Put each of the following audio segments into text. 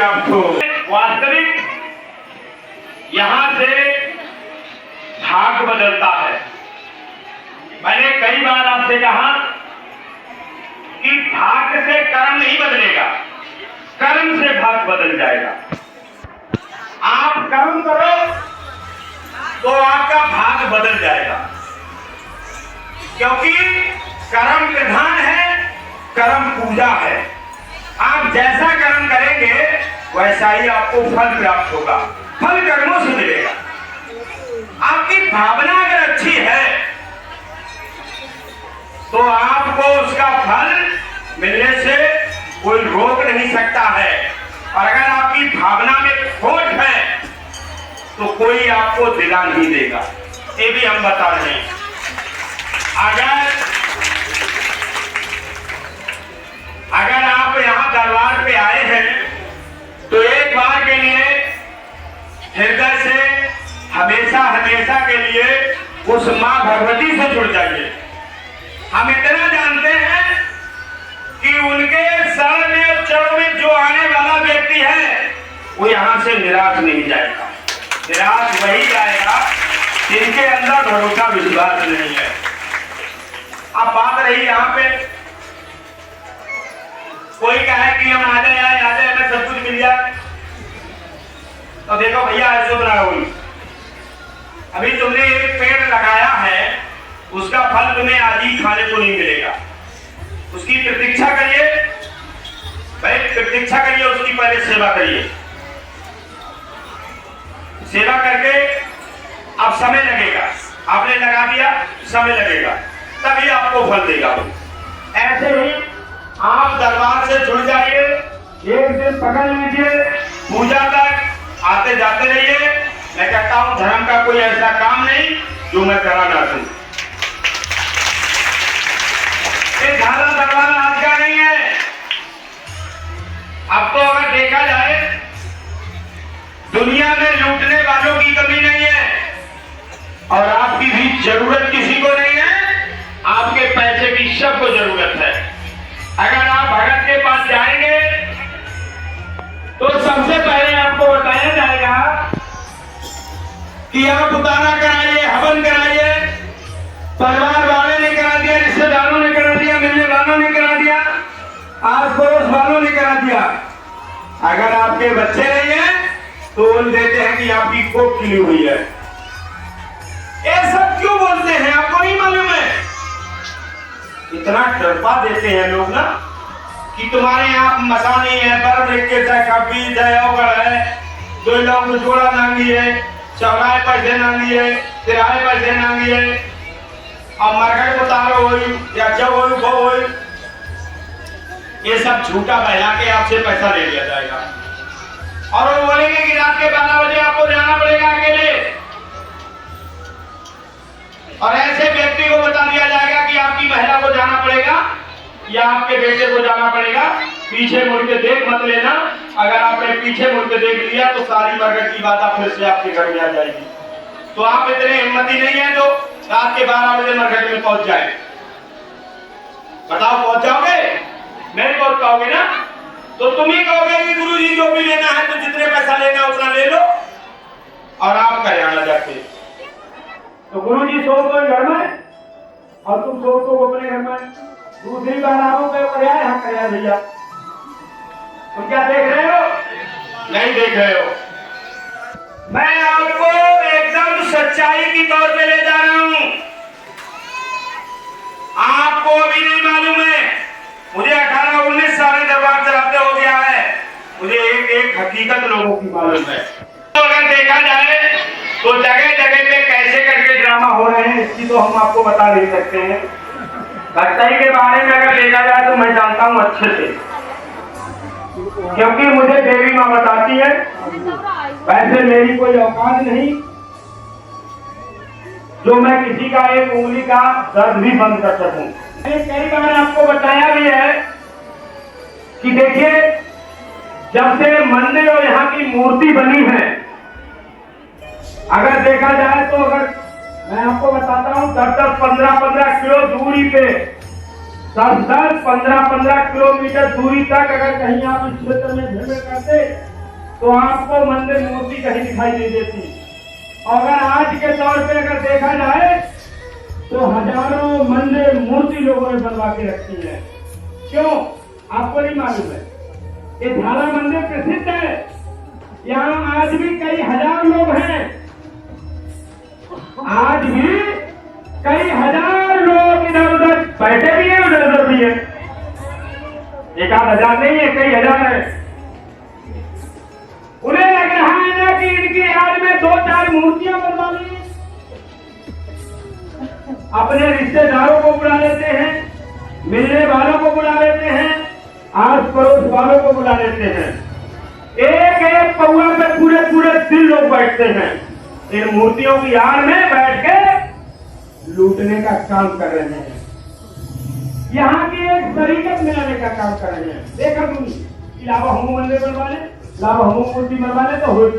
प्राप्त हो। वास्तविक यहां से भाग बदलता है। मैंने कई बार आपसे कहा कि भाग्य से कर्म नहीं बदलेगा, कर्म से भाग्य बदल जाएगा। आप कर्म करो तो आपका भाग्य बदल जाएगा, क्योंकि कर्म प्रधान है, कर्म पूजा है। आप जैसा कर्म करेंगे वैसा ही आपको फल प्राप्त होगा, फल कर्मों से मिलेगा। आपकी भावना अगर अच्छी है तो आपको उसका फल मिलने से कोई रोक नहीं सकता है, और अगर आपकी भावना में खोट है तो कोई आपको दिला नहीं देगा। ये भी हम बता रहे हैं। अगर आप यहां दरबार पे आए हैं तो एक बार के लिए हृदय से हमेशा हमेशा के लिए उस मां भगवती से जुड़ जाइए। हम इतना जानते हैं कि उनके शरण में और चरणों में जो आने वाला व्यक्ति है वो यहां से निराश नहीं जाएगा। निराश वही जाएगा जिनके अंदर भरोसा विश्वास नहीं है। अब बात रही यहां पे, कोई कहे कि हम आ जाए हमें सब कुछ मिल जाए, तो देखो भैया ऐसे बनाओ, अभी तुमने एक पेड़ लगाया है, उसका फल तुम्हें आज ही खाने को नहीं मिलेगा। उसकी प्रतीक्षा करिए भाई, प्रतीक्षा करिए, उसकी पहले सेवा करिए। सेवा करके अब समय लगेगा, आपने लगा दिया, समय लगेगा, तभी आपको फल देगा। ऐसे ही आप दरबार से जुड़ जाइए, एक दिन पकड़ लीजिए, पूजा तक आते जाते रहिए। मैं कहता हूं धर्म का कोई ऐसा काम नहीं जो मैं करा ना दूं। धारा दरबार आज का नहीं है। अब तो अगर देखा जाए दुनिया में लूटने वालों की कमी नहीं है, और आपकी भी जरूरत किसी को नहीं है। आपके पैसे की सबको जरूरत है। अगर आप भगत के पास जाएंगे तो सबसे पहले आपको बताया जाएगा कि आप उतारा कराइए, हवन कराइए। परिवार वाले ने करा दिया, रिश्तेदारों ने करा दिया, मिलने वालों ने करा दिया, आस पड़ोस वालों ने करा दिया। अगर आपके बच्चे नहीं हैं तो बोल देते हैं कि आपकी कोख खिली हुई है। ये सब क्यों बोलते हैं आपको नहीं मालूम है? इतना डरपा देते हैं लोग ना कि तुम्हारे यहाँ मसा नहीं है, बर्फ लिख के जाए, काफी जाए, अवगढ़ है, दो लोग जोड़ा नांगी है, चौराहे पर से नांगी है, तिराहे पर से नांगी है, अब मरघट उतारो हो या जब हो वो हो, ये सब झूठा बहला के आपसे पैसा ले लिया जाएगा। और वो बोलेंगे कि रात के 12 बजे आपको जाना पड़ेगा अकेले, और ऐसे व्यक्ति को बता दिया जाएगा कि आपकी महिला को जाना पड़ेगा या आपके बेटे को जाना पड़ेगा। पीछे मुड़ के देख मत लेना, अगर आपने पीछे मुड़ के देख लिया तो सारी मरघट की बात फिर से आपके घर में आ जाएगी। तो आप इतने हिम्मती नहीं है जो रात के 12 बजे मरघट में पहुंच जाए। बताओ पहुंच जाओगे? नहीं पहुंच पाओगे ना, तो तुम ही कहोगे कि गुरुजी जो भी लेना है तो जितने पैसा लेना है उतना ले लो, और आप कर आना जाके। तो गुरुजी सो तो घर में और तुम सो तो अपने घर में। दूसरी बार आओगे पर्याय हाँ कराया भैया, तुम क्या देख रहे हो? नहीं देख रहे हो। मैं आपको एकदम सच्चाई की तौर पे ले जा रहा हूं। आपको अभी नहीं मालूम है, मुझे 18-19 साल दरबार चलाते हो गया है, मुझे एक एक हकीकत लोगों की मालूम है। तो अगर देखा जाए तो जगह जगह पे कैसे करके ड्रामा हो रहे हैं इसकी तो हम आपको बता नहीं सकते हैं। भक्ताई के बारे में अगर देखा जाए तो मैं जानता हूं अच्छे से, क्योंकि मुझे देवी मां बताती है। वैसे मेरी कोई औकात नहीं जो मैं किसी का एक उंगली का दर्द भी बंद कर सकूं। कई बार आपको बताया भी है कि देखिए, जब से मंदिर और यहाँ की मूर्ति बनी है, अगर देखा जाए तो अगर मैं आपको बताता हूँ 10-10, 15-15 किलो दूरी पे, 10-10, 15-15 किलोमीटर दूरी तक अगर कहीं आप इस क्षेत्र में भ्रमण करते तो आपको मंदिर मूर्ति कहीं दिखाई नहीं देती। अगर आज के तौर पे अगर देखा जाए तो हजारों मंदिर मूर्ति लोगों ने बनवा के रखी है। क्यों? आपको नहीं मालूम है? ये झाला मंदिर प्रसिद्ध है, यहाँ आज भी कई हजार लोग हैं, आज भी कई हजार लोग इधर उधर बैठे भी हैं, उधर उधर भी है। एक आध हजार नहीं है, कई हजार है। उन्हें लग रहा है ना कि इनकी याद में 2-4 मूर्तियां बनवा ली, अपने रिश्तेदारों को बुला लेते हैं, मिलने वालों को बुला लेते हैं, आस पड़ोस वालों को बुला लेते हैं। एक एक पौआ पे पूरे पूरे दिन लोग बैठते हैं, इन मूर्तियों की आड़ में बैठ के लूटने का काम कर रहे हैं, यहाँ की एक तरीकत मिलाने का काम कर रहे हैं। देखा तुम कि लावा हम मंदिर बनवा ले, लावा हम मूर्ति बनवा ले, तो हो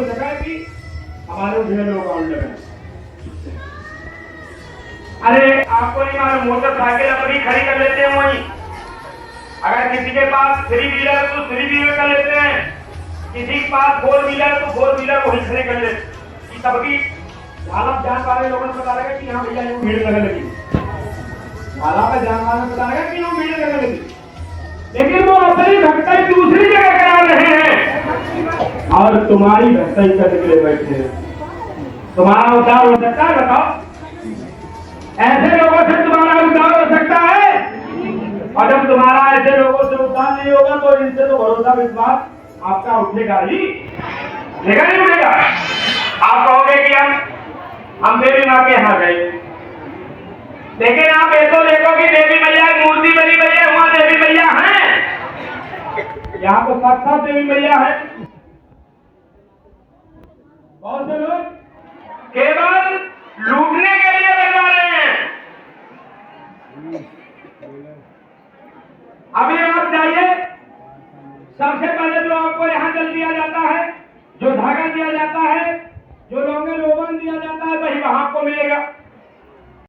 सका कि हमारे ढेर लोग आउट लगे। अरे आपको नहीं मालूम, मोटरसाइकिल अपनी खड़ी कर लेते हैं वहीं। अगर किसी के पास 3 व्हीलर तो 3 व्हीलर कर लेते हैं, किसी के पास 4 व्हीलर तो 4 व्हीलर वहीं खड़े कर लेते। सबकी हालत जान वाले लोगों को पता लगा कि हाँ भैया यूँ भीड़ लगने लगी, हालात का जान वाले पता लगा कि यूँ भीड़ लगने लगी, लेकिन वो अपनी भक्ति दूसरी जगह करा रहे हैं और तुम्हारी भक्ति करने के लिए बैठे हैं। तुम्हारा उद्धार हो सकता है? बताओ, ऐसे लोगों से तुम्हारा उद्धार हो सकता है? और जब तुम्हारा ऐसे लोगों से उद्धार नहीं होगा तो इनसे तो भरोसा विश्वास आपका उठेगा ही, उठेगा नहीं उठेगा? आप कहोगे कि हम देवी माँ के यहाँ गए, लेकिन आप ये तो देखो कि देवी मैया मूर्ति बनी हुई है, वहां देवी मैया है, यहाँ तो साक्षात देवी मैया है। बहुत से लोग केवल लूटने के लिए बनवा रहे हैं। अभी आप जाइए, सबसे पहले जो आपको यहाँ जल दिया जाता है, जो धागा दिया जाता